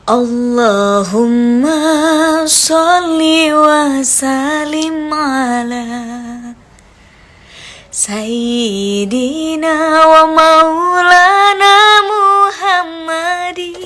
Allahumma sholli wa sallim ala Sayyidina wa maulana Muhammadin.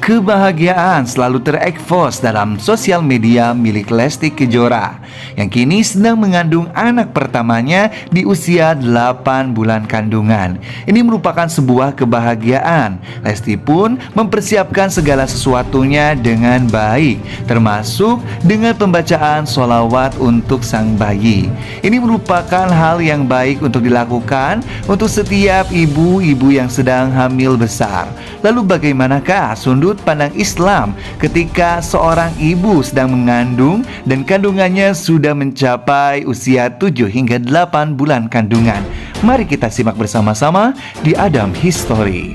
Kebahagiaan selalu terekspos dalam sosial media milik Lesti Kejora yang kini sedang mengandung anak pertamanya di usia 8 bulan kandungan. Ini merupakan sebuah kebahagiaan. Lesti pun mempersiapkan segala sesuatunya dengan baik, termasuk dengan pembacaan sholawat untuk sang bayi. Ini merupakan hal yang baik untuk dilakukan untuk setiap ibu-ibu yang sedang hamil besar. Lalu bagaimanakah sudut pandang Islam ketika seorang ibu sedang mengandung dan kandungannya sudah mencapai usia 7 hingga 8 bulan kandungan? Mari kita simak bersama-sama di Adam History.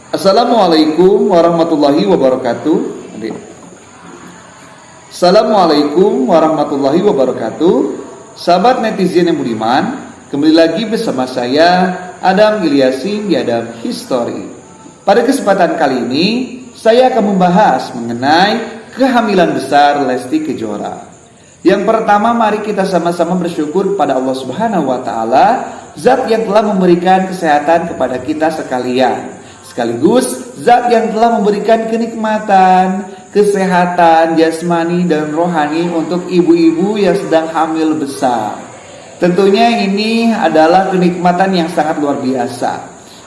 Assalamualaikum warahmatullahi wabarakatuh. Assalamualaikum warahmatullahi wabarakatuh. Sahabat netizen yang budiman, kembali lagi bersama saya Adam Ilyasin di Adam History. Pada kesempatan kali ini saya akan membahas mengenai kehamilan besar Lesti Kejora. Yang pertama, mari kita sama-sama bersyukur kepada Allah Subhanahu wa taala, zat yang telah memberikan kesehatan kepada kita sekalian, sekaligus zat yang telah memberikan kenikmatan, kesehatan jasmani dan rohani untuk ibu-ibu yang sedang hamil besar. Tentunya ini adalah kenikmatan yang sangat luar biasa.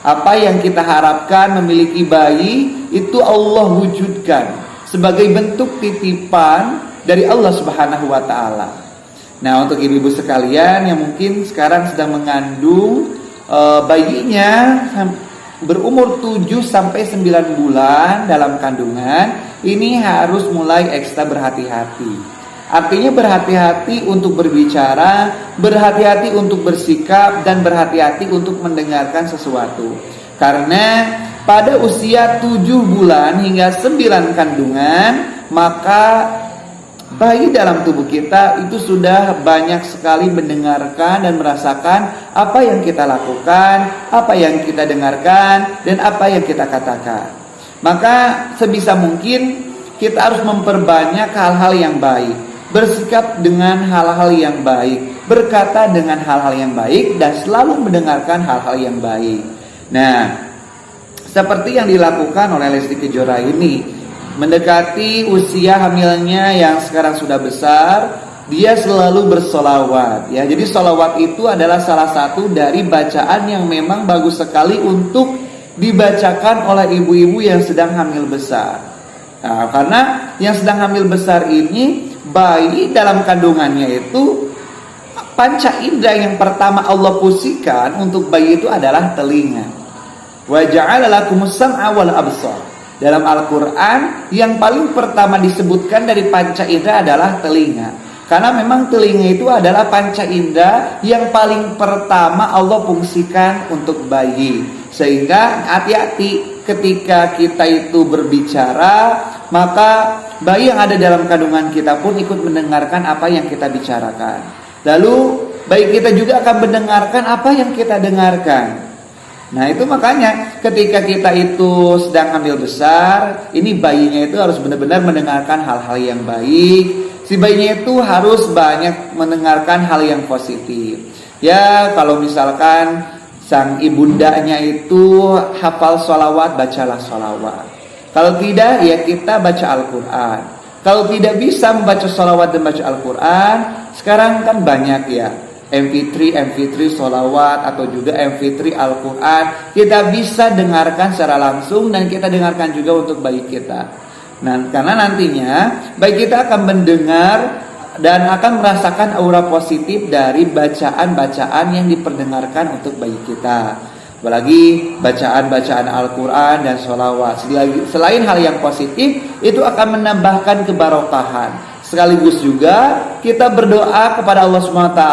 Apa yang kita harapkan memiliki bayi, itu Allah wujudkan sebagai bentuk titipan dari Allah Subhanahu wa taala. Nah, untuk ibu-ibu sekalian yang mungkin sekarang sedang mengandung bayinya berumur 7-9 bulan dalam kandungan, ini harus mulai ekstra berhati-hati. Artinya berhati-hati untuk berbicara, berhati-hati untuk bersikap, dan berhati-hati untuk mendengarkan sesuatu. Karena pada usia 7 bulan hingga 9 kandungan, maka bayi dalam tubuh kita itu sudah banyak sekali mendengarkan dan merasakan apa yang kita lakukan, apa yang kita dengarkan, dan apa yang kita katakan. Maka sebisa mungkin kita harus memperbanyak hal-hal yang baik, bersikap dengan hal-hal yang baik, berkata dengan hal-hal yang baik, dan selalu mendengarkan hal-hal yang baik. Nah, seperti yang dilakukan oleh Lesti Kejora ini, mendekati usia hamilnya yang sekarang sudah besar, dia selalu bersolawat ya. Jadi solawat itu adalah salah satu dari bacaan yang memang bagus sekali untuk dibacakan oleh ibu-ibu yang sedang hamil besar. Nah, karena yang sedang hamil besar ini, bayi dalam kandungannya itu panca indera yang pertama Allah fungsikan untuk bayi itu adalah telinga. Wa ja'ala lakumus sam'a wal absar. Dalam Al-Quran yang paling pertama disebutkan dari panca indera adalah telinga. Karena memang telinga itu adalah panca indera yang paling pertama Allah fungsikan untuk bayi. Sehingga hati-hati ketika kita itu berbicara, maka bayi yang ada dalam kandungan kita pun ikut mendengarkan apa yang kita bicarakan. Lalu bayi kita juga akan mendengarkan apa yang kita dengarkan. Nah, itu makanya ketika kita itu sedang hamil besar, ini bayinya itu harus benar-benar mendengarkan hal-hal yang baik. Si bayinya itu harus banyak mendengarkan hal yang positif. Ya, kalau misalkan sang ibundanya itu hafal sholawat, bacalah sholawat. Kalau tidak, ya kita baca Al-Quran. Kalau tidak bisa membaca sholawat dan baca Al-Quran, sekarang kan banyak ya MP3 sholawat atau juga MP3 Al-Quran. Kita bisa dengarkan secara langsung dan kita dengarkan juga untuk bayi kita. Nah, karena nantinya bayi kita akan mendengar dan akan merasakan aura positif dari bacaan-bacaan yang diperdengarkan untuk bayi kita. Apalagi bacaan-bacaan Al-Quran dan sholawat. Selain hal yang positif, itu akan menambahkan kebarokahan. Sekaligus juga kita berdoa kepada Allah SWT,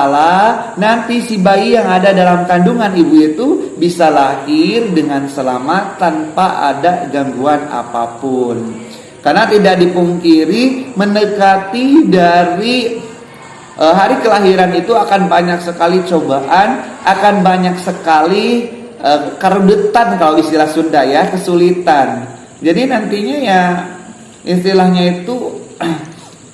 nanti si bayi yang ada dalam kandungan ibu itu bisa lahir dengan selamat tanpa ada gangguan apapun. Karena tidak dipungkiri mendekati dari hari kelahiran itu akan banyak sekali cobaan, akan banyak sekali kerudetan kalau istilah Sunda ya, kesulitan. Jadi nantinya ya istilahnya itu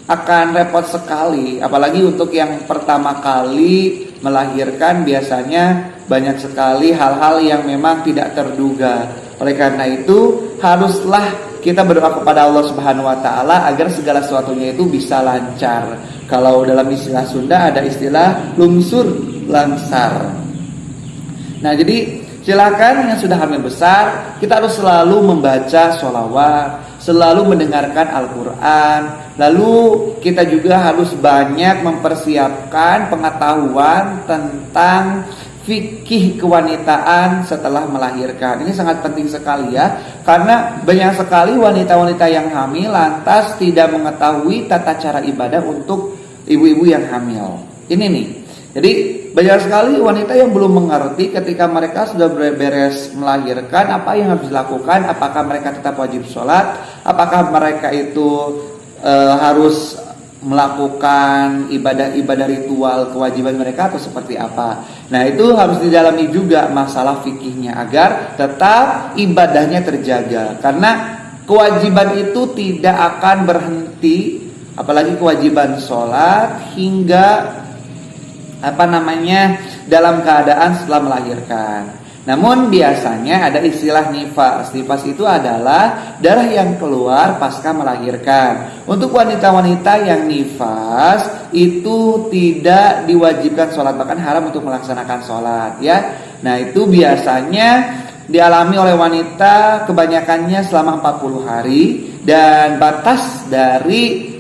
akan repot sekali, apalagi untuk yang pertama kali melahirkan biasanya banyak sekali hal-hal yang memang tidak terduga. Oleh karena itu haruslah kita berdoa kepada Allah Subhanahu wa taala agar segala sesuatunya itu bisa lancar. Kalau dalam istilah Sunda ada istilah lungsur langsar. Nah, jadi silakan yang sudah hamil besar, kita harus selalu membaca sholawat, selalu mendengarkan Al-Quran. Lalu kita juga harus banyak mempersiapkan pengetahuan tentang fikih kewanitaan setelah melahirkan. Ini sangat penting sekali ya, karena banyak sekali wanita-wanita yang hamil lantas tidak mengetahui tata cara ibadah untuk ibu-ibu yang hamil. Ini nih. Jadi banyak sekali wanita yang belum mengerti ketika mereka sudah beres melahirkan apa yang harus dilakukan. Apakah mereka tetap wajib sholat, apakah mereka itu harus melakukan ibadah-ibadah ritual kewajiban mereka atau seperti apa. Nah, itu harus didalami juga masalah fikihnya agar tetap ibadahnya terjaga. Karena kewajiban itu tidak akan berhenti, apalagi kewajiban sholat hingga dalam keadaan setelah melahirkan. Namun biasanya ada istilah nifas. Nifas itu adalah darah yang keluar pasca melahirkan. Untuk wanita-wanita yang nifas itu tidak diwajibkan sholat, bahkan haram untuk melaksanakan sholat ya. Nah, itu biasanya dialami oleh wanita kebanyakannya selama 40 hari. Dan batas dari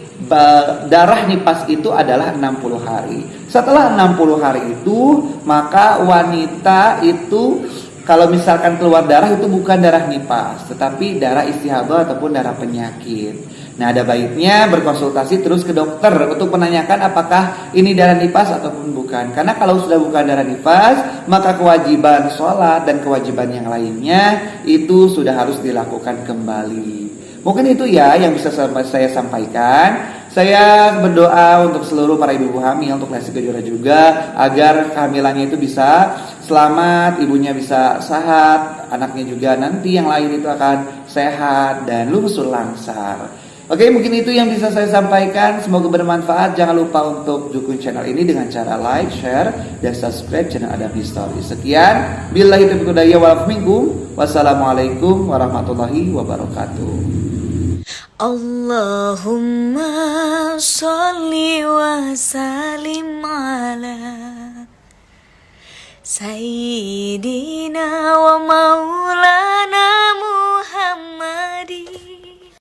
darah nifas itu adalah 60 hari. Setelah 60 hari itu, maka wanita itu kalau misalkan keluar darah itu bukan darah nifas, tetapi darah istihadah ataupun darah penyakit. Nah, ada baiknya berkonsultasi terus ke dokter untuk menanyakan apakah ini darah nifas ataupun bukan. Karena kalau sudah bukan darah nifas, maka kewajiban sholat dan kewajiban yang lainnya itu sudah harus dilakukan kembali. Mungkin itu ya yang bisa saya sampaikan. Saya berdoa untuk seluruh para ibu hamil, untuk Lesti Kejora juga, agar kehamilannya itu bisa selamat, ibunya bisa sehat, anaknya juga nanti yang lain itu akan sehat dan lungsur langsar. Oke, mungkin itu yang bisa saya sampaikan. Semoga bermanfaat. Jangan lupa untuk dukung channel ini dengan cara like, share, dan subscribe channel Adam History. Sekian, billahi taufiq wal hidayah. Wassalamualaikum warahmatullahi wabarakatuh. Allahumma sholli wa sallim ala Sayyidina wa maulana